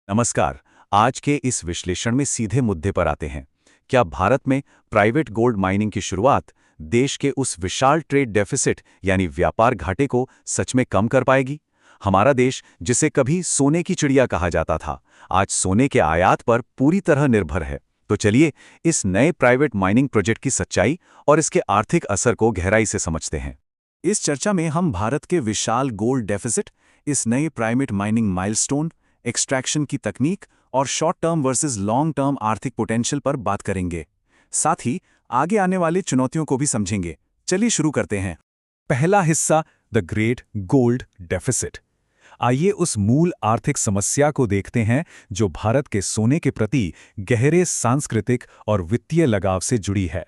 नमस्कार। आज के इस विश्लेषण में सीधे मुद्दे पर आते हैं। क्या भारत में प्राइवेट गोल्ड माइनिंग की शुरुआत देश के उस विशाल ट्रेड डेफिसिट यानी व्यापार घाटे को सच में कम कर पाएगी? हमारा देश, जिसे कभी सोने की चिड़िया कहा जाता था, आज सोने के आयात पर पूरी तरह निर्भर है। तो चलिए इस नए प्राइवेट माइनिंग प्रोजेक्ट की सच्चाई और इसके आर्थिक असर को गहराई से समझते हैं। इस चर्चा में हम भारत के विशाल गोल्ड डेफिसिट, इस नए प्राइवेट माइनिंग माइलस्टोन, एक्सट्रैक्शन की तकनीक और short term versus long term आर्थिक पोटेंशियल पर बात करेंगे। साथ ही आगे आने वाली चुनौतियों को भी समझेंगे। चलिए शुरू करते हैं। पहला हिस्सा, द ग्रेट गोल्ड डेफिसिट। आइए उस मूल आर्थिक समस्या को देखते हैं जो भारत के सोने के प्रति गहरे सांस्कृतिक और वित्तीय लगाव से जुड़ी है।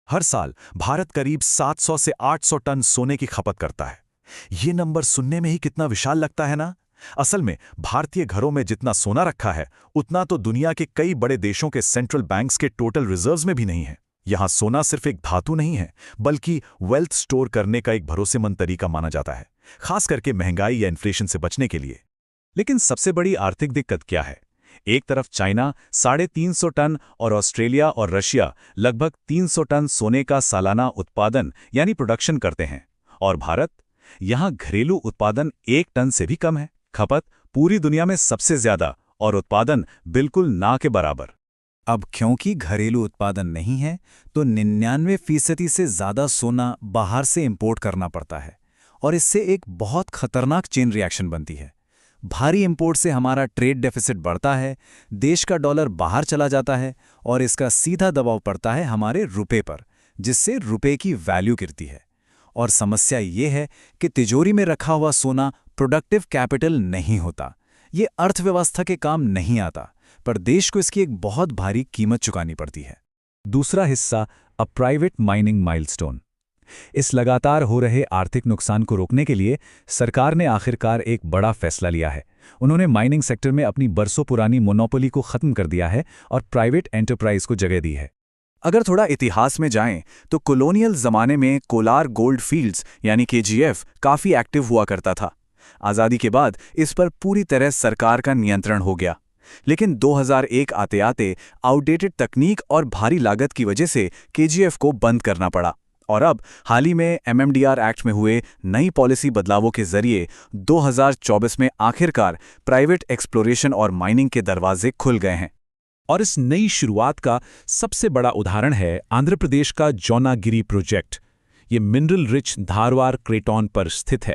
हर साल भारत करीब 700 से 800 टन सोने की खपत करता है। ये नंबर सुनने में ही कितना विशाल लगता है ना? असल में भारतीय घरों में जितना सोना रखा है, उतना तो दुनिया के कई बड़े देशों के सेंट्रल बैंक्स के टोटल रिजर्व्स में भी नहीं है। यहाँ सोना सिर्फ एक धातु नहीं है, बल्कि वेल्थ स्टोर करने का एक भरोसेमंद तरीका माना जाता है, खास करके महंगाई या इन्फ्लेशन से बचने के लिए। लेकिन सबसे बड़ी आर्थिक दिक्कत क्या है? एक तरफ चाइना 350 टन और ऑस्ट्रेलिया और रशिया लगभग 300 टन सोने का सालाना उत्पादन यानी प्रोडक्शन करते हैं, और भारत, यहाँ घरेलू उत्पादन 1 टन से भी कम है। खपत पूरी दुनिया में सबसे ज्यादा और उत्पादन बिल्कुल ना के बराबर। अब क्योंकि घरेलू उत्पादन नहीं है, तो 99% से ज्यादा सोना बाहर से इंपोर्ट करना पड़ता है, और इससे एक बहुत खतरनाक चेन रिएक्शन बनती है। भारी इंपोर्ट से हमारा ट्रेड डेफिसिट बढ़ता है, देश का डॉलर बाहर चला जाता है, और इसका सीधा दबाव पड़ता है हमारे रुपए पर, जिससे रुपए की वैल्यू गिरती है। और समस्या ये है कि तिजोरी में रखा हुआ सोना प्रोडक्टिव कैपिटल नहीं होता। ये अर्थव्यवस्था के काम नहीं आता, पर देश को इसकी एक बहुत भारी कीमत चुकानी पड़ती है। दूसरा हिस्सा, अ प्राइवेट माइनिंग माइलस्टोन। इस लगातार हो रहे आर्थिक नुकसान को रोकने के लिए सरकार ने आखिरकार एक बड़ा फैसला लिया है। उन्होंने माइनिंग सेक्टर में अपनी बरसों पुरानी मोनोपोली को खत्म कर दिया है और प्राइवेट एंटरप्राइज को जगह दी है। अगर थोड़ा इतिहास में जाएं, तो कॉलोनियल जमाने में कोलार गोल्ड फील्ड्स यानी केजीएफ काफी एक्टिव हुआ करता था। आज़ादी के बाद इस पर पूरी तरह सरकार का नियंत्रण हो गया, लेकिन 2001 आते आते आउटडेटेड तकनीक और भारी लागत की वजह से केजीएफ को बंद करना पड़ा। और अब हाल ही में एमएमडीआर एक्ट में हुए नई पॉलिसी बदलावों के जरिए 2024 में आखिरकार प्राइवेट एक्सप्लोरेशन और माइनिंग के दरवाजे खुल गए हैं। और इस नई शुरुआत का सबसे बड़ा उदाहरण है आंध्र प्रदेश का जौनागिरी प्रोजेक्ट। ये मिनरल रिच धारवाड़ क्रेटॉन पर स्थित है।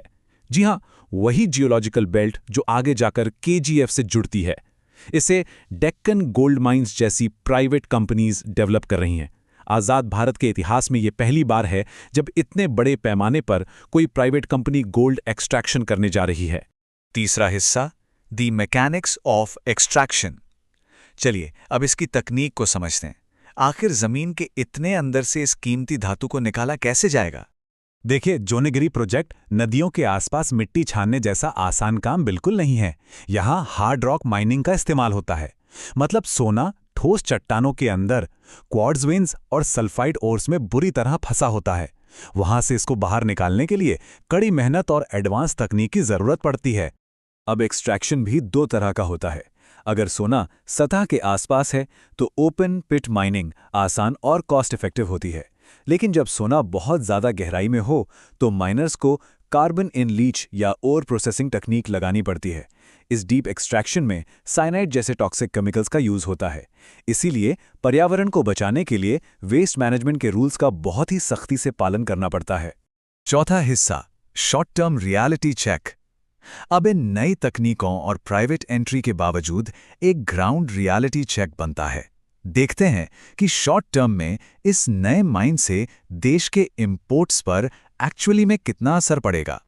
जी हां, वही जियोलॉजिकल बेल्ट जो आगे जाकर केजीएफ से जुड़ती है। इसे डेक्कन गोल्ड माइंस जैसी प्राइवेट कंपनीज डेवलप कर रही हैं। आज़ाद भारत के इतिहास में ये पहली बार है जब इतने बड़े पैमाने पर कोई प्राइवेट कंपनी गोल्ड एक्सट्रैक्शन करने जा रही है। तीसरा हिस्सा, द मैकेनिक्स ऑफ एक्सट्रैक्शन। चलिए अब इसकी तकनीक को समझते हैं। आखिर जमीन के इतने अंदर से इस कीमती धातु को निकाला कैसे जाएगा? देखिए, जौनागिरी प्रोजेक्ट नदियों के आसपास मिट्टी छानने जैसा आसान काम बिल्कुल नहीं है। यहाँ हार्ड रॉक माइनिंग का इस्तेमाल होता है। मतलब सोना ठोस चट्टानों के अंदर क्वार्ट्ज वेन्स और सल्फाइड ओर्स में बुरी तरह फंसा होता है। वहां से इसको बाहर निकालने के लिए कड़ी मेहनत और एडवांस तकनीक की जरूरत पड़ती है। अब एक्सट्रैक्शन भी 2 तरह का होता है। अगर सोना सतह के आसपास है तो ओपन पिट माइनिंग आसान और कॉस्ट इफेक्टिव होती है, लेकिन जब सोना बहुत ज़्यादा गहराई में हो तो माइनर्स को कार्बन इन लीच या ओर प्रोसेसिंग तकनीक लगानी पड़ती है। इस डीप एक्सट्रैक्शन में साइनाइड जैसे टॉक्सिक केमिकल्स का यूज होता है। इसीलिए पर्यावरण को बचाने के लिए वेस्ट मैनेजमेंट के रूल्स का बहुत ही सख्ती से पालन करना पड़ता है। चौथा हिस्सा, शॉर्ट टर्म रियलिटी चेक। अब इन नई तकनीकों और प्राइवेट एंट्री के बावजूद एक ग्राउंड रियलिटी चेक बनता है। देखते हैं कि शॉर्ट टर्म में इस नए माइन से देश के इंपोर्ट्स पर एक्चुअली में कितना असर पड़ेगा।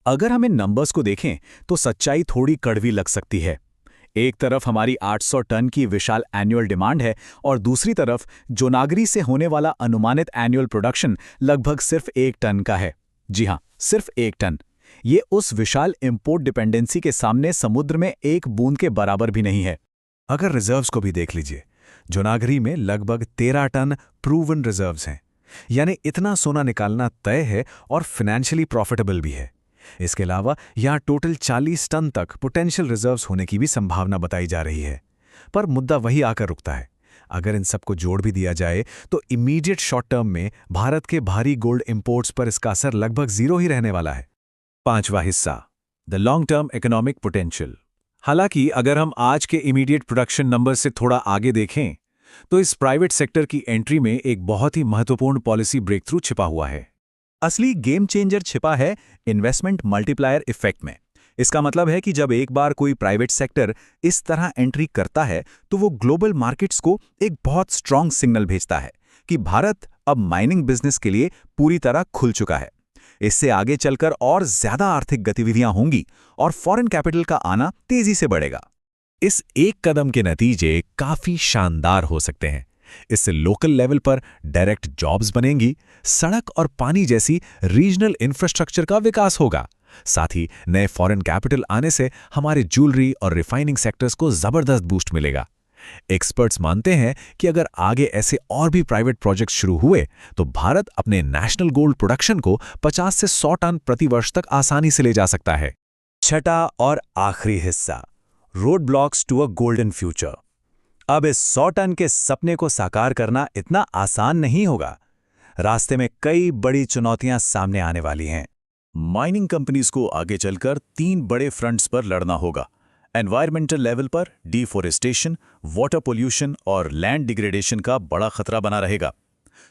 अगर हम इन नंबर्स को देखें तो सच्चाई थोड़ी कड़वी लग सकती है। एक तरफ हमारी 800 टन की विशाल एनुअल डिमांड है, और दूसरी तरफ जौनागिरी से होने वाला अनुमानित एनुअल प्रोडक्शन लगभग सिर्फ 1 टन का है। जी हां, सिर्फ 1 टन। ये उस विशाल इंपोर्ट डिपेंडेंसी के सामने समुद्र में एक बूंद के बराबर भी नहीं है। अगर रिजर्व्स को भी देख लीजिए, जौनागिरी में लगभग 13 टन प्रूवन रिजर्व्स हैं, यानी इतना सोना निकालना तय है और फाइनेंशियली प्रॉफिटेबल भी है। इसके अलावा यहाँ टोटल 40 टन तक पोटेंशियल रिजर्व्स होने की भी संभावना बताई जा रही है। पर मुद्दा वही आकर रुकता है। अगर इन सबको जोड़ भी दिया जाए तो इमीडिएट शॉर्ट टर्म में भारत के भारी गोल्ड इंपोर्ट्स पर इसका असर लगभग 0 ही रहने वाला है। पांचवा हिस्सा, the long term economic potential. हालांकि अगर हम आज के इमीडिएट प्रोडक्शन नंबर से थोड़ा आगे देखें तो इस प्राइवेट सेक्टर की एंट्री में एक बहुत ही महत्वपूर्ण पॉलिसी ब्रेकथ्रू छिपा हुआ है। असली गेम चेंजर छिपा है इन्वेस्टमेंट मल्टीप्लायर इफेक्ट में। इसका मतलब है कि जब एक बार कोई प्राइवेट सेक्टर इस तरह एंट्री करता है तो वो ग्लोबल मार्केट्स को एक बहुत स्ट्रांग सिग्नल भेजता है कि भारत अब माइनिंग बिजनेस के लिए पूरी तरह खुल चुका है। इससे आगे चलकर और ज्यादा आर्थिक गतिविधियां होंगी और फॉरेन कैपिटल का आना तेजी से बढ़ेगा। इस एक कदम के नतीजे काफी शानदार हो सकते हैं। इससे लोकल लेवल पर डायरेक्ट जॉब्स बनेंगी, सड़क और पानी जैसी रीजनल इंफ्रास्ट्रक्चर का विकास होगा। साथ ही नए फॉरेन कैपिटल आने से हमारे ज्वेलरी और रिफाइनिंग सेक्टर्स को जबरदस्त बूस्ट मिलेगा। एक्सपर्ट्स मानते हैं कि अगर आगे ऐसे और भी प्राइवेट प्रोजेक्ट्स शुरू हुए तो भारत अपने नेशनल गोल्ड प्रोडक्शन को 50 से 100 टन प्रति वर्ष तक आसानी से ले जा सकता है। छठा और आखिरी हिस्सा, road blocks to a golden future. अब इस 100 टन के सपने को साकार करना इतना आसान नहीं होगा। रास्ते में कई बड़ी चुनौतियां सामने आने वाली हैं। माइनिंग कंपनीज को आगे चलकर 3 बड़े फ्रंट्स पर लड़ना होगा। एनवायरमेंटल लेवल पर डिफॉरेस्टेशन, वाटर पोल्यूशन और लैंड डिग्रेडेशन का बड़ा खतरा बना रहेगा।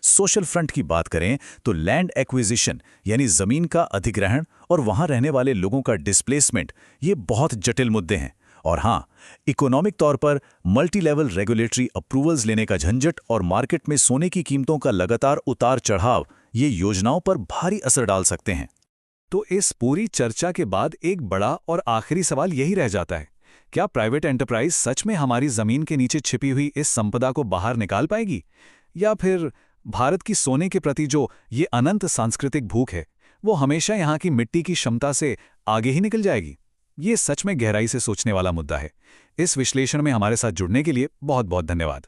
सोशल फ्रंट की बात करें तो लैंड एक्विजिशन यानी जमीन का अधिग्रहण और वहां रहने वाले लोगों का डिस्प्लेसमेंट, ये बहुत जटिल मुद्दे हैं। और हाँ, इकोनॉमिक तौर पर मल्टी लेवल रेगुलेटरी अप्रूवल्स लेने का झंझट और मार्केट में सोने की कीमतों का लगातार उतार चढ़ाव, ये योजनाओं पर भारी असर डाल सकते हैं। तो इस पूरी चर्चा के बाद एक बड़ा और आखिरी सवाल यही रह जाता है, क्या प्राइवेट एंटरप्राइज सच में हमारी जमीन के नीचे छिपी हुई इस संपदा को बाहर निकाल पाएगी, या फिर भारत की सोने के प्रति जो ये अनंत सांस्कृतिक भूख है वो हमेशा यहाँ की मिट्टी की क्षमता से आगे ही निकल जाएगी? ये सच में गहराई से सोचने वाला मुद्दा है। इस विश्लेषण में हमारे साथ जुड़ने के लिए बहुत बहुत धन्यवाद।